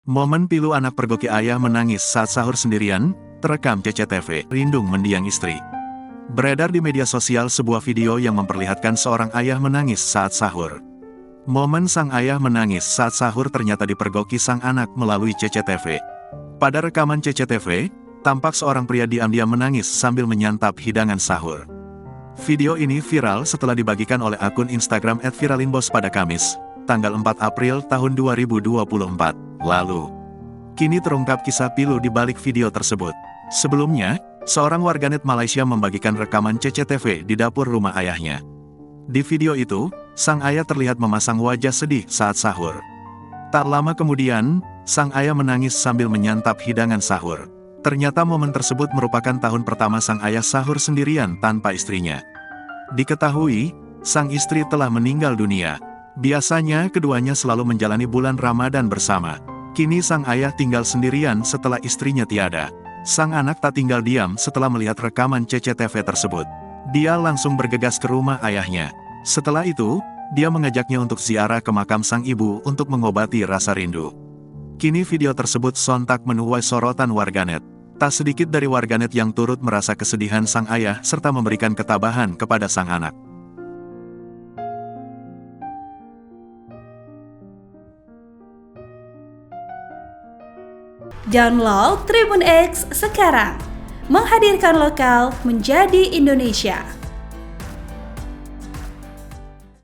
Momen pilu anak pergoki ayah menangis saat sahur sendirian, terekam CCTV, Rindung mendiang istri. Beredar di media sosial sebuah video yang memperlihatkan seorang ayah menangis saat sahur. Momen sang ayah menangis saat sahur ternyata dipergoki sang anak melalui CCTV. Pada rekaman CCTV, tampak seorang pria diam-diam menangis sambil menyantap hidangan sahur. Video ini viral setelah dibagikan oleh akun Instagram @viralinbos pada Kamis, tanggal 4 April tahun 2024 lalu. Kini terungkap kisah pilu di balik video tersebut. Sebelumnya, seorang warganet Malaysia membagikan rekaman CCTV di dapur rumah ayahnya. Di video itu, sang ayah terlihat memasang wajah sedih saat sahur. Tak lama kemudian, sang ayah menangis sambil menyantap hidangan sahur. Ternyata momen tersebut merupakan tahun pertama sang ayah sahur sendirian tanpa istrinya. Diketahui, sang istri telah meninggal dunia. Biasanya keduanya selalu menjalani bulan Ramadan bersama. Kini sang ayah tinggal sendirian setelah istrinya tiada. Sang anak tak tinggal diam setelah melihat rekaman CCTV tersebut. Dia langsung bergegas ke rumah ayahnya. Setelah itu, dia mengajaknya untuk ziarah ke makam sang ibu untuk mengobati rasa rindu. Kini video tersebut sontak menuai sorotan warganet. Tak sedikit dari warganet yang turut merasa kesedihan sang ayah serta memberikan ketabahan kepada sang anak. Download Tribun X sekarang, menghadirkan lokal menjadi Indonesia.